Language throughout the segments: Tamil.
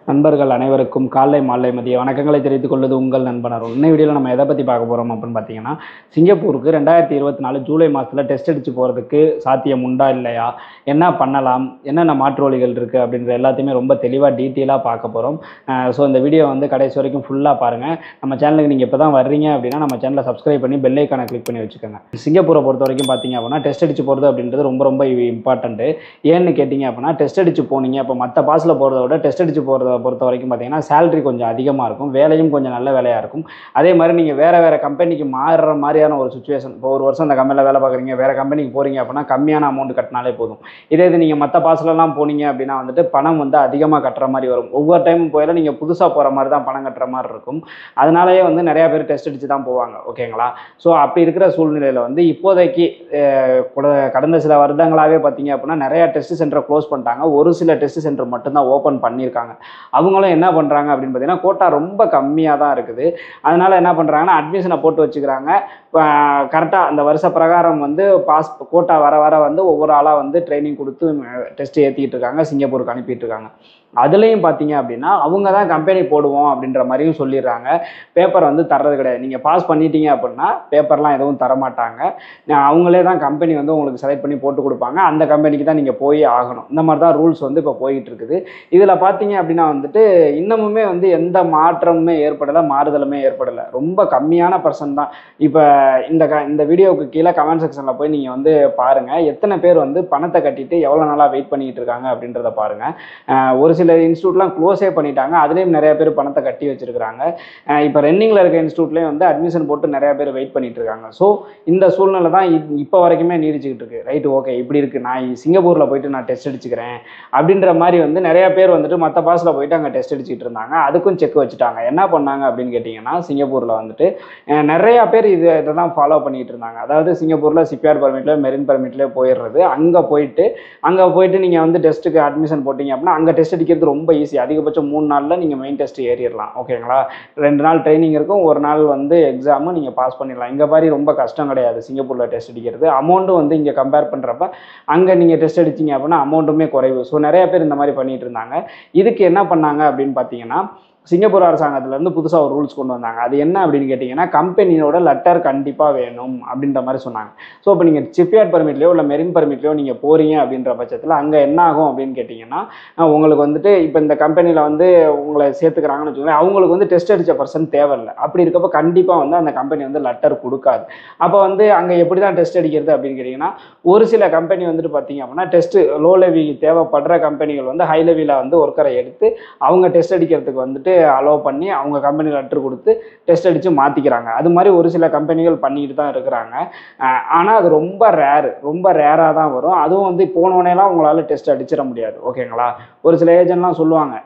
நண்பர்கள் அனைவருக்கும் காலை மாலை மதிய வணக்கங்களை தெரிவித்துக் கொள்வது உங்கள் நண்பன் அருண். இன்னை வீடியோவில் நம்ம எதை பற்றி பார்க்க போகிறோம் அப்படின்னு பார்த்தீங்கன்னா, சிங்கப்பூருக்கு 2024 ஜூலை மாதத்தில் டெஸ்ட் அடித்து போகிறதுக்கு சாத்தியம் உண்டா இல்லையா, என்ன பண்ணலாம், என்னென்ன மாற்று வழிகள் இருக்குது அப்படின்ற எல்லாத்தையுமே ரொம்ப தெளிவாக டீட்டெயிலாக பார்க்க போகிறோம். ஸோ இந்த வீடியோ வந்து கடைசி வரைக்கும் ஃபுல்லாக பாருங்கள். நம்ம சேனலுக்கு நீங்கள் இப்போ தான் வர்றீங்க அப்படின்னா நம்ம சேனலை சப்ஸ்கிரைப் பண்ணி பெல் ஐக்கானை கிளிக் பண்ணி வச்சுக்கோங்க. சிங்கப்பூரை பொறுத்த வரைக்கும் பார்த்தீங்க அப்படின்னா டெஸ்ட் அடித்து போகிறது அப்படின்றது ரொம்ப ரொம்ப இம்பார்ட்டன்ட்டு. ஏன்னு கேட்டிங்க அப்படின்னா, டெஸ்ட் அடித்து போனீங்க அப்போ மற்ற பாஸில் போகிறத விட டெஸ்ட் அடித்து போகிறத பொறுத்த வரைக்கும் பார்த்தீங்கன்னா சேலரி கொஞ்சம் அதிகமாக இருக்கும், வேலையும் கொஞ்சம் நல்ல வேலையாக இருக்கும். அதே மாதிரி நீங்கள் வேறு கம்பெனிக்கு மாறுற மாதிரியான ஒரு சுச்சுவேஷன், இப்போ ஒரு வருஷம் அந்த கம்பெனியில் வேலை பார்க்குறீங்க, வேறு கம்பெனிக்கு போகிறீங்க அப்படின்னா கம்மியான அமௌண்ட் கட்டினாலே போதும். இது நீங்கள் மற்ற பாஸ்லலாம் போனீங்க அப்படின்னா வந்துட்டு பணம் வந்து அதிகமாக கட்டுற மாதிரி வரும். ஒவ்வொரு டைமும் போயில நீங்கள் புதுசாக போகிற மாதிரி தான் பணம் கட்டுற மாதிரி இருக்கும். அதனாலேயே வந்து நிறையா பேர் டெஸ்ட் அடித்து தான் போவாங்க. ஓகேங்களா? ஸோ அப்படி இருக்கிற சூழ்நிலையில் வந்து இப்போதைக்கு கடந்த சில வருடங்களாகவே பார்த்தீங்க அப்படின்னா நிறையா டெஸ்ட் சென்டரை க்ளோஸ் பண்ணிட்டாங்க. ஒரு சில டெஸ்ட் சென்டர் மட்டும்தான் ஓப்பன் பண்ணியிருக்காங்க. அவங்களும் என்ன பண்ணுறாங்க அப்படின்னு பார்த்தீங்கன்னா, கோட்டா ரொம்ப கம்மியாக தான் இருக்குது. அதனால் என்ன பண்ணுறாங்கன்னா, அட்மிஷனை போட்டு வச்சுக்கிறாங்க. கரெக்டாக அந்த வருஷ பிரகாரம் வந்து கோட்டா வர வர வந்து ஒவ்வொரு ஆளாக வந்து ட்ரைனிங் கொடுத்து டெஸ்ட் ஏற்றிக்கிட்டு இருக்காங்க, சிங்கப்பூருக்கு அனுப்பிட்டு இருக்காங்க. அதுலேயும் பார்த்தீங்க அப்படின்னா அவங்க தான் கம்பெனி போடுவோம் அப்படின்ற மாதிரியும் சொல்லிடுறாங்க. பேப்பர் வந்து தர்றது கிடையாது. நீங்கள் பாஸ் பண்ணிட்டீங்க அப்படின்னா பேப்பர்லாம் எதுவும் தரமாட்டாங்க. அவங்களே தான் கம்பெனி வந்து உங்களுக்கு செலக்ட் பண்ணி போட்டு கொடுப்பாங்க. அந்த கம்பெனிக்கு தான் நீங்கள் போய் ஆகணும். இந்த மாதிரி தான் ரூல்ஸ் வந்து இப்போ போயிட்டு இருக்குது. இதில் பார்த்தீங்க அப்படின்னா வந்துட்டு இன்னமுமே வந்து எந்த மாற்றமுமே ஏற்படலை, மாறுதலுமே ஏற்படலை. ரொம்ப கம்மியான பர்சன்ட் தான். இப்போ இந்த வீடியோவுக்கு கீழே கமெண்ட் செக்ஷனில் போய் நீங்கள் வந்து பாருங்கள், எத்தனை பேர் வந்து பணத்தை கட்டிட்டு எவ்வளோ நாளாக வெயிட் பண்ணிக்கிட்டு இருக்காங்க அப்படின்றத பாருங்கள். ஒரு சில இன்ஸ்டியூட்லாம் க்ளோஸே பண்ணிட்டாங்க, அதுலேயும் நிறைய பேர் பணத்தை கட்டி வச்சுருக்கிறாங்க. இப்போ ரன்னிங்கில் இருக்க இன்ஸ்டியூட்லேயும் வந்து அட்மிஷன் போட்டு நிறையா பேர் வெயிட் பண்ணிட்டு இருக்காங்க. ஸோ இந்த சூழ்நிலை தான் இப்போ வரைக்குமே நீடிச்சுக்கிட்டு இருக்கு. ரைட்டு, ஓகே, இப்படி இருக்குது, நான் சிங்கப்பூரில் போயிட்டு நான் டெஸ்ட் அடிச்சுக்கிறேன் அப்படின்ற மாதிரி வந்து நிறையா பேர் வந்துட்டு மற்ற பாஸில் போயிட்டு அங்கே டெஸ்ட் அடிச்சுட்டு இருந்தாங்க. அதுக்கும் செக் வச்சுட்டாங்க. என்ன பண்ணாங்க அப்படின்னு கேட்டிங்கன்னா, சிங்கப்பூரில் வந்துட்டு நிறையா பேர் இதை தான் ஃபாலோ பண்ணிகிட்டு இருந்தாங்க. அதாவது சிங்கப்பூரில் சிப்யார்ட் பர்மிட்லேயோ மெரின் பர்மிட்லேயோ போயிடுறது. அங்கே போயிட்டு நீங்கள் வந்து டெஸ்ட்டுக்கு அட்மிஷன் போட்டிங்க அப்படின்னா அங்கே டெஸ்ட் அடிக்கிறது ரொம்ப ஈஸி. அதிகபட்சம் 3 நாளில் நீங்கள் மெயின் டெஸ்ட் ஏறிடலாம். ஓகேங்களா? 2 நாள் ட்ரைனிங் இருக்கும், 1 நாள் வந்து எக்ஸாமும் நீங்கள் பாஸ் பண்ணிடலாம். இங்கே மாதிரி ரொம்ப கஷ்டம் கிடையாது சிங்கப்பூரில் டெஸ்ட் அடிக்கிறது. அமௌண்ட்டும் வந்து இங்கே கம்பேர் பண்ணுறப்ப அங்கே நீங்கள் டெஸ்ட் அடிச்சிங்க அப்படின்னா அமௌண்ட்டுமே குறைவு. ஸோ நிறைய பேர் இந்த மாதிரி பண்ணிட்டு இருந்தாங்க. இதுக்கு என்ன பண்ணாங்க அப்படின்னு பார்த்தீங்கன்னா, சிங்கப்பூர் அரசாங்கத்திலேருந்து புதுசாக ஒரு ரூல்ஸ் கொண்டு வந்தாங்க. அது என்ன அப்படின்னு கேட்டிங்கன்னா, கம்பெனியோட லெட்டர் கண்டிப்பாக வேணும் அப்படின்ற மாதிரி சொன்னாங்க. ஸோ இப்போ நீங்கள் சிப்யார்ட் பர்மிட்லையோ இல்லை மெரின் பர்மிட்லையோ நீங்கள் போகிறீங்க அப்படின்ற பட்சத்தில் அங்கே என்ன ஆகும் அப்படின்னு கேட்டிங்கன்னா, உங்களுக்கு வந்துட்டு இப்போ இந்த கம்பெனியில் வந்து உங்களை சேர்த்துக்கிறாங்கன்னு வச்சுக்கோங்களேன், அவங்களுக்கு வந்து டெஸ்ட் அடித்த பர்சன் தேவையில்லை. அப்படி இருக்கப்போ கண்டிப்பாக வந்து அந்த கம்பெனி வந்து லெட்டர் கொடுக்காது. அப்போ வந்து அங்கே எப்படி தான் டெஸ்ட் அடிக்கிறது அப்படின்னு கேட்டிங்கன்னா, ஒரு சில கம்பெனி வந்துட்டு பார்த்தீங்க அப்படின்னா டெஸ்ட்டு லோ லெவல் தேவைப்படுற கம்பெனிகள் வந்து ஹை லெவலில் வந்து ஒர்க்கரை எடுத்து அவங்க டெஸ்ட் அடிக்கிறதுக்கு வந்துட்டு அலோவ் பண்ணி அவங்க கம்பெனி லெட்டர் கொடுத்து டெஸ்ட் அடித்து மாற்றிக்கிறாங்க. அது மாதிரி ஒரு சில கம்பெனிகள் பண்ணிட்டு தான் இருக்கிறாங்க. ஆனால் அது ரொம்ப ரேராக தான் வரும். அதுவும் வந்து போனோடனேலாம் உங்களால் டெஸ்ட் அடிச்சிட முடியாது. ஓகேங்களா? ஒரு சில ஏஜென்ட்லாம் சொல்லுவாங்க,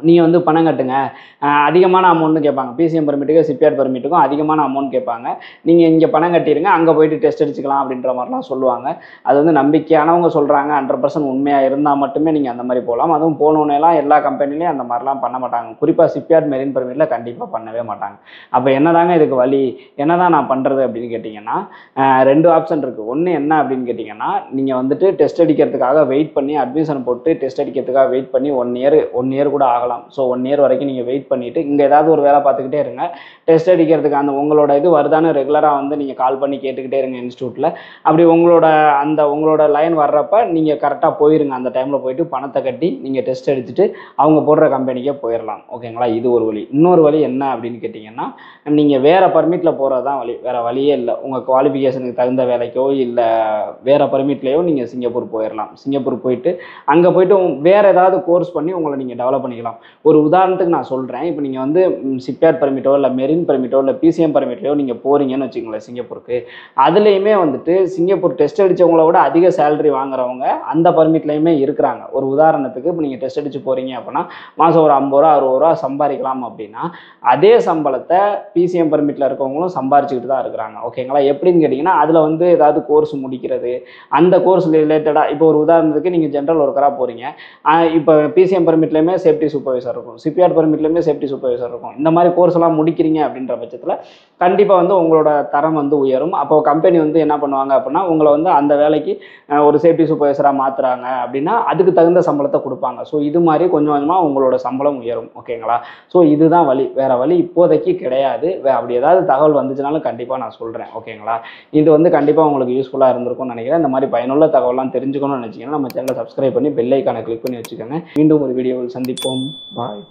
நீங்கள் வந்து பணம் கட்டுங்க, அதிகமான அமௌண்ட்னு கேட்பாங்க. பிசிஎம் பர்மிட்டுக்கும் சிப்யார்ட் பர்மிட்டுக்கும் அதிகமான அமௌண்ட் கேட்பாங்க. நீங்கள் இங்கே பணம் கட்டிடுங்க, அங்கே போயிட்டு டெஸ்ட் அடிச்சுக்கலாம் அப்படின்ற மாதிரிலாம் சொல்லுவாங்க. அது வந்து நம்பிக்கையானவங்க சொல்கிறாங்க. 100% உண்மையாக இருந்தால் மட்டுமே நீங்கள் அந்த மாதிரி போகலாம். அதுவும் போனோன்னேலாம் எல்லா கம்பெனிலையும் அந்த மாதிரிலாம் பண்ண மாட்டாங்க. குறிப்பாக சிப்யார்ட் மெரின் பர்மிட்டில் கண்டிப்பாக பண்ணவே மாட்டாங்க. அப்போ என்னதாங்க இதுக்கு வழி, என்ன தான் நான் பண்ணுறது அப்படின்னு கேட்டிங்கன்னா, 2 ஆப்ஷன் இருக்குது. ஒன்று என்ன அப்படின்னு கேட்டிங்கன்னா, நீங்கள் வந்துட்டு டெஸ்ட் அடிக்கிறதுக்காக வெயிட் பண்ணி அட்மிஷன் போட்டு டெஸ்ட் அடிக்கிறதுக்காக வெயிட் பண்ணி 1 இயர் கூட ஆகலாம். ஸோ 1 இயர் வரைக்கும் நீங்கள் வெயிட் பண்ணிவிட்டு இங்கே ஏதாவது ஒரு வேலை பார்த்துக்கிட்டே இருங்க. டெஸ்ட் அடிக்கிறதுக்கு அந்த உங்களோட இது வருதானு ரெகுலராக வந்து நீங்கள் கால் பண்ணி கேட்டுக்கிட்டே இருங்க இன்ஸ்டியூட்டில். அப்படி உங்களோட லைன் வர்றப்ப நீங்கள் கரெக்டாக போயிருங்க. அந்த டைமில் போயிட்டு பணத்தை கட்டி நீங்கள் டெஸ்ட் அடிச்சுட்டு அவங்க போடுற கம்பெனிக்கே போயிடலாம். ஓகேங்களா? இது ஒரு வழி. இன்னொரு வழி என்ன அப்படின்னு கேட்டிங்கன்னா, நீங்கள் வேறு பர்மிட்டில் போகிறது தான் வழி. வேறு வழியே இல்லை. உங்கள் குவாலிஃபிகேஷனுக்கு தகுந்த வேலைக்கோ இல்லை வேறு பர்மிட்லேயோ நீங்கள் சிங்கப்பூர் போயிடலாம். சிங்கப்பூர் போயிட்டு அங்கே போயிட்டு வேறு ஏதாவது கோர்ஸ் பண்ணி உங்களை நீங்கள் டெவலப் பண்ணிக்கலாம். ஒரு உதாரணத்துக்கு நான் சொல்கிறேன். இப்போ நீங்கள் வந்து சிப்யார்ட் பர்மிட்டோ இல்லை மெரின் பர்மிட்டோ இல்லை பிசிஎம் பர்மிட்லையோ நீங்கள் போகிறீங்கன்னு வச்சுக்கோங்களேன் சிங்கப்பூருக்கு. அதுலேயுமே வந்துட்டு சிங்கப்பூர் டெஸ்ட் அடித்தவங்கள விட அதிக சேலரி வாங்குறவங்க அந்த பர்மிட்லேயுமே இருக்கிறாங்க. ஒரு உதாரணத்துக்கு இப்போ நீங்கள் டெஸ்ட் அடித்து போகிறீங்க அப்படின்னா மாதம் ஒரு 50 ரூபா 60 ரூபா சம்பாதிக்கலாம் அப்படின்னா அதே சம்பளத்தை பிசிஎம் பர்மிட்டில் இருக்கவங்களும் சம்பாரிச்சுக்கிட்டு தான் இருக்கிறாங்க. ஓகேங்களா? எப்படின்னு கேட்டிங்கன்னா, அதில் வந்து ஏதாவது கோர்ஸ் முடிக்கிறது, அந்த கோர்ஸ் ரிலேட்டடாக இப்போ ஒரு உதாரணத்துக்கு நீங்கள் ஜென்ரல் ஒர்க்கராக போகிறீங்க. இப்போ பிசிஎம் பர்மிட்லேயுமே சேஃப்டி சூப்பர்வைசர் இருக்கும், சிபிஆர் பெர்மிட்லேயுமே சேஃப்டி சூப்பர்வைசர் இருக்கும். இந்த மாதிரி கோர்ஸ் எல்லாம் முடிக்கிறீங்க அப்படின்ற பட்சத்தில் கண்டிப்பாக வந்து உங்களோட தரம் வந்து உயரும். அப்போ கம்பெனி வந்து என்ன பண்ணுவாங்க அப்படின்னா உங்களை வந்து அந்த வேலைக்கு ஒரு சேஃப்டி சூப்பர்வைசராக மாற்றுறாங்க அப்படின்னா அதுக்கு தகுந்த சம்பளத்தை கொடுப்பாங்க. ஸோ இது மாதிரி கொஞ்சம் கொஞ்சமாக உங்களோட சம்பளம் உயரும். ஓகேங்களா? ஸோ இதுதான் வழி, வேறு வழி இப்போதைக்கு கிடையாது. அப்படி ஏதாவது தகவல் வந்துச்சுனாலும் கண்டிப்பாக நான் சொல்கிறேன். ஓகேங்களா? இது வந்து கண்டிப்பாக உங்களுக்கு யூஸ்ஃபுல்லாக இருந்திருக்கும்னு நினைக்கிறேன். இந்த மாதிரி பயனுள்ள தகவலாம் தெரிஞ்சுக்கணும்னு நினச்சிங்கன்னா நம்ம சேனலை சப்ஸ்கிரைப் பண்ணி பெல் ஐக்கானை கிளிக் பண்ணி வச்சுக்கோங்க. மீண்டும் ஒரு வீடியோவில் சந்திப்போம். பாய்.